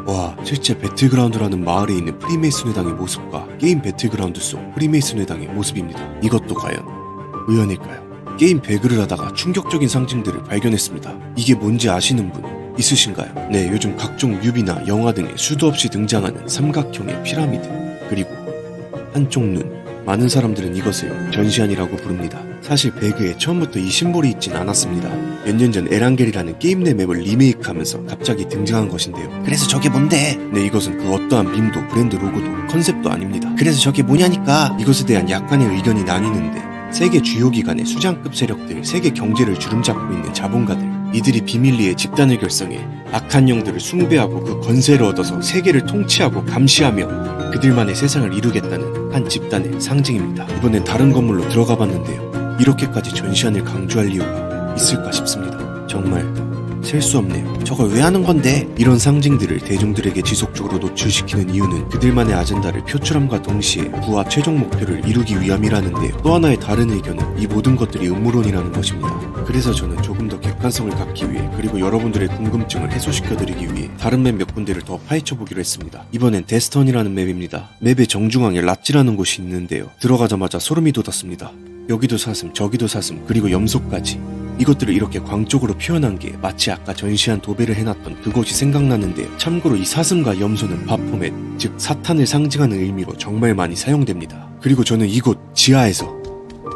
와, 실제 배틀그라운드라는 마을에 있는 프리메이슨 회당의 모습과 게임 배틀그라운드 속 프리메이슨 회당의 모습입니다. 이것도 과연 우연일까요? 게임 배그를 하다가 충격적인 상징들을 발견했습니다. 이게 뭔지 아시는 분 있으신가요? 네, 요즘 각종 뮤비나 영화 등에 수도 없이 등장하는 삼각형의 피라미드, 그리고 한쪽 눈. 많은 사람들은 이것을 전시안이라고 부릅니다. 사실 배그에 처음부터 이 심볼이 있진 않았습니다. 몇 년 전 에란겔이라는 게임 내 맵을 리메이크하면서 갑자기 등장한 것인데요. 그래서 저게 뭔데? 네, 이것은 그 어떠한 밈도 브랜드 로고도 컨셉도 아닙니다. 그래서 저게 뭐냐니까? 이것에 대한 약간의 의견이 나뉘는데, 세계 주요 기관의 수장급 세력들, 세계 경제를 주름잡고 있는 자본가들, 이들이 비밀리에 집단을 결성해 악한 영들을 숭배하고 그 권세를 얻어서 세계를 통치하고 감시하며 그들만의 세상을 이루겠다는 한 집단의 상징입니다. 이번엔 다른 건물로 들어가 봤는데요. 이렇게까지 전시안을 강조할 이유가 있을까 싶습니다. 정말 셀 수 없네요. 저걸 왜 하는 건데? 이런 상징들을 대중들에게 지속적으로 노출시키는 이유는 그들만의 아젠다를 표출함과 동시에 부와 최종 목표를 이루기 위함이라는데요. 또 하나의 다른 의견은 이 모든 것들이 음모론이라는 것입니다. 그래서 저는 조금 더 객관성을 갖기 위해, 그리고 여러분들의 궁금증을 해소시켜드리기 위해 다른 맵 몇 군데를 더 파헤쳐보기로 했습니다. 이번엔 데스턴이라는 맵입니다. 맵의 정중앙에 랏지라는 곳이 있는데요. 들어가자마자 소름이 돋았습니다. 여기도 사슴, 저기도 사슴, 그리고 염소까지. 이것들을 이렇게 광적으로 표현한 게 마치 아까 전시한 도배를 해놨던 그곳이 생각나는데요. 참고로 이 사슴과 염소는 바포멧, 즉 사탄을 상징하는 의미로 정말 많이 사용됩니다. 그리고 저는 이곳 지하에서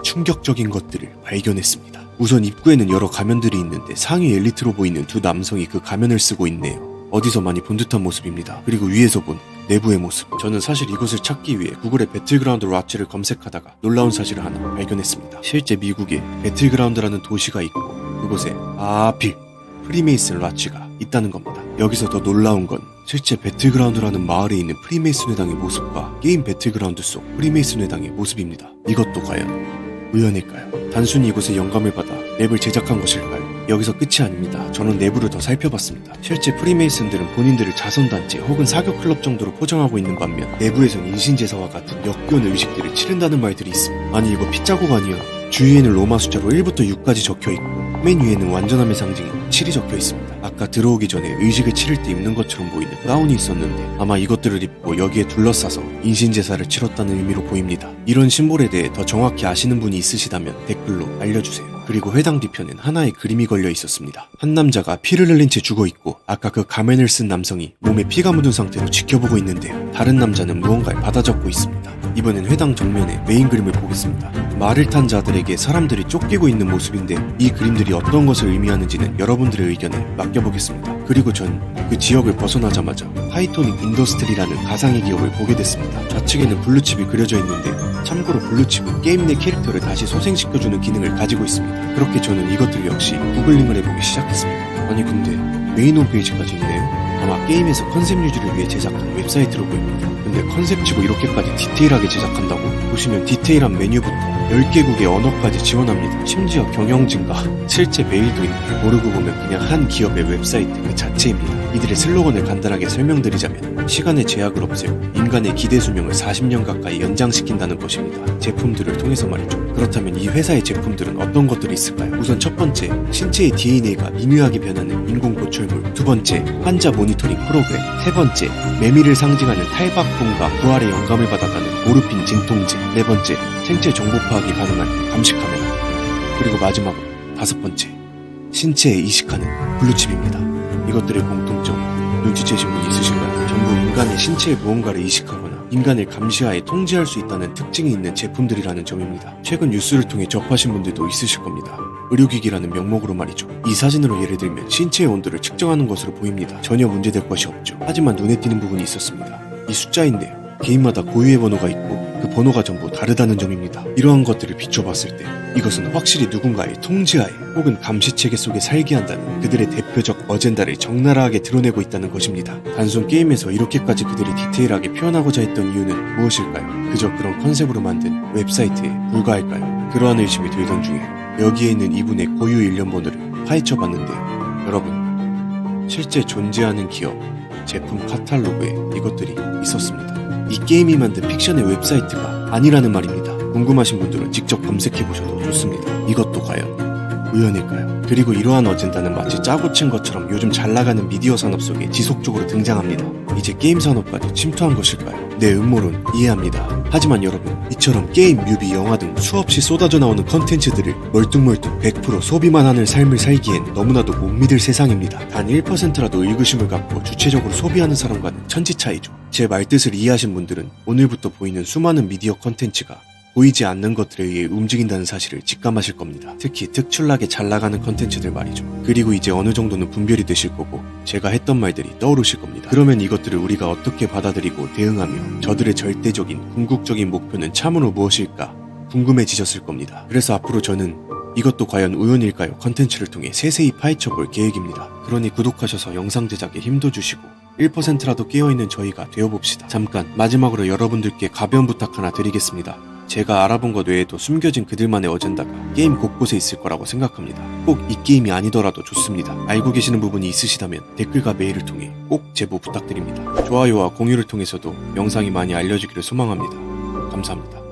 충격적인 것들을 발견했습니다. 우선 입구에는 여러 가면들이 있는데 상위 엘리트로 보이는 두 남성이 그 가면을 쓰고 있네요. 어디서 많이 본 듯한 모습입니다. 그리고 위에서 본 내부의 모습. 저는 사실 이곳을 찾기 위해 구글에 배틀그라운드 랏지를 검색하다가 놀라운 사실을 하나 발견했습니다. 실제 미국에 배틀그라운드라는 도시가 있고 그곳에 하필 프리메이슨 랏지가 있다는 겁니다. 여기서 더 놀라운 건 실제 배틀그라운드라는 마을에 있는 프리메이슨 회당의 모습과 게임 배틀그라운드 속 프리메이슨 회당의 모습입니다. 이것도 과연 우연일까요? 단순히 이곳에 영감을 받아 맵을 제작한 것일까요? 여기서 끝이 아닙니다. 저는 내부를 더 살펴봤습니다. 실제 프리메이슨들은 본인들을 자선단체 혹은 사교클럽 정도로 포장하고 있는 반면 내부에선 인신제사와 같은 역겨운 의식들을 치른다는 말들이 있습니다. 아니 이거 핏자국 아니야? 주위에는 로마 숫자로 1부터 6까지 적혀있고 맨 위에는 완전함의 상징인 7이 적혀있습니다. 아까 들어오기 전에 의식을 치를 때 입는 것처럼 보이는 가운이 있었는데 아마 이것들을 입고 여기에 둘러싸서 인신제사를 치렀다는 의미로 보입니다. 이런 심볼에 대해 더 정확히 아시는 분이 있으시다면 댓글로 알려주세요. 그리고 회당 뒤편엔 하나의 그림이 걸려 있었습니다. 한 남자가 피를 흘린 채 죽어있고 아까 그 가면을 쓴 남성이 몸에 피가 묻은 상태로 지켜보고 있는데요. 다른 남자는 무언가를 받아 적고 있습니다. 이번엔 회당 정면에 메인 그림을 보겠습니다. 말을 탄 자들에게 사람들이 쫓기고 있는 모습인데 이 그림들이 어떤 것을 의미하는지는 여러분들의 의견에 맡겨보겠습니다. 그리고 전 그 지역을 벗어나자마자 하이토닉 인더스트리라는 가상의 기업을 보게 됐습니다. 좌측에는 블루칩이 그려져 있는데 참고로 블루칩은 게임 내 캐릭터를 다시 소생시켜주는 기능을 가지고 있습니다. 그렇게 저는 이것들 역시 구글링을 해보기 시작했습니다. 아니 근데 메인 홈페이지까지 있네요. 아마 게임에서 컨셉 유지를 위해 제작한 웹사이트로 보입니다. 근데 컨셉치고 이렇게까지 디테일하게 제작한다고? 보시면 디테일한 메뉴부터 10개국의 언어까지 지원합니다. 심지어 경영진과 실제 메일도 있는데 모르고 보면 그냥 한 기업의 웹사이트 그 자체입니다. 이들의 슬로건을 간단하게 설명드리자면 시간의 제약을 없애고 인간의 기대 수명을 40년 가까이 연장시킨다는 것입니다. 제품들을 통해서 말이죠. 그렇다면 이 회사의 제품들은 어떤 것들이 있을까요? 우선 첫 번째, 신체의 DNA가 미묘하게 변하는 인공 보철물. 두 번째, 환자 모니터링 프로그램. 세 번째, 매미를 상징하는 탈박품과 부활의 영감을 받아가는 모르핀 진통제. 네 번째, 생체 정보 파악이 가능한 감시 카메라. 그리고 마지막으로 다섯 번째, 신체에 이식하는 블루칩입니다. 이것들의 공통점 눈치채신 분이 있으신가요? 전부 인간의 신체에 무언가를 이식하거나 인간을 감시하에 통제할 수 있다는 특징이 있는 제품들이라는 점입니다. 최근 뉴스를 통해 접하신 분들도 있으실 겁니다. 의료기기라는 명목으로 말이죠. 이 사진으로 예를 들면 신체의 온도를 측정하는 것으로 보입니다. 전혀 문제될 것이 없죠. 하지만 눈에 띄는 부분이 있었습니다. 이 숫자인데요. 개인마다 고유의 번호가 있고 그 번호가 전부 다르다는 점입니다. 이러한 것들을 비춰봤을 때 이것은 확실히 누군가의 통제하에 혹은 감시체계 속에 살게 한다는 그들의 대표적 어젠다를 적나라하게 드러내고 있다는 것입니다. 단순 게임에서 이렇게까지 그들이 디테일하게 표현하고자 했던 이유는 무엇일까요? 그저 그런 컨셉으로 만든 웹사이트에 불과할까요? 그러한 의심이 들던 중에 여기에 있는 이분의 고유 일련 번호를 파헤쳐봤는데요. 여러분, 실제 존재하는 기업, 제품 카탈로그에 이것들이 있었습니다. 이 게임이 만든 픽션의 웹사이트가 아니라는 말입니다. 궁금하신 분들은 직접 검색해보셔도 좋습니다. 이것도 과연 우연일까요? 그리고 이러한 어젠다는 마치 짜고 친 것처럼 요즘 잘 나가는 미디어 산업 속에 지속적으로 등장합니다. 이제 게임 산업까지 침투한 것일까요? 네, 음모론 이해합니다. 하지만 여러분, 이처럼 게임, 뮤비, 영화 등 수없이 쏟아져 나오는 컨텐츠들을 멀뚱멀뚱 100% 소비만 하는 삶을 살기엔 너무나도 못 믿을 세상입니다. 단 1%라도 의구심을 갖고 주체적으로 소비하는 사람과는 천지 차이죠. 제 말뜻을 이해하신 분들은 오늘부터 보이는 수많은 미디어 컨텐츠가 보이지 않는 것들에 의해 움직인다는 사실을 직감하실 겁니다. 특히 특출나게 잘 나가는 컨텐츠들 말이죠. 그리고 이제 어느 정도는 분별이 되실 거고 제가 했던 말들이 떠오르실 겁니다. 그러면 이것들을 우리가 어떻게 받아들이고 대응하며 저들의 절대적인 궁극적인 목표는 참으로 무엇일까 궁금해지셨을 겁니다. 그래서 앞으로 저는 이것도 과연 우연일까요? 컨텐츠를 통해 세세히 파헤쳐볼 계획입니다. 그러니 구독하셔서 영상 제작에 힘도 주시고 1%라도 깨어있는 저희가 되어봅시다. 잠깐 마지막으로 여러분들께 가벼운 부탁 하나 드리겠습니다. 제가 알아본 것 외에도 숨겨진 그들만의 어젠다가 게임 곳곳에 있을 거라고 생각합니다. 꼭 이 게임이 아니더라도 좋습니다. 알고 계시는 부분이 있으시다면 댓글과 메일을 통해 꼭 제보 부탁드립니다. 좋아요와 공유를 통해서도 영상이 많이 알려지기를 소망합니다. 감사합니다.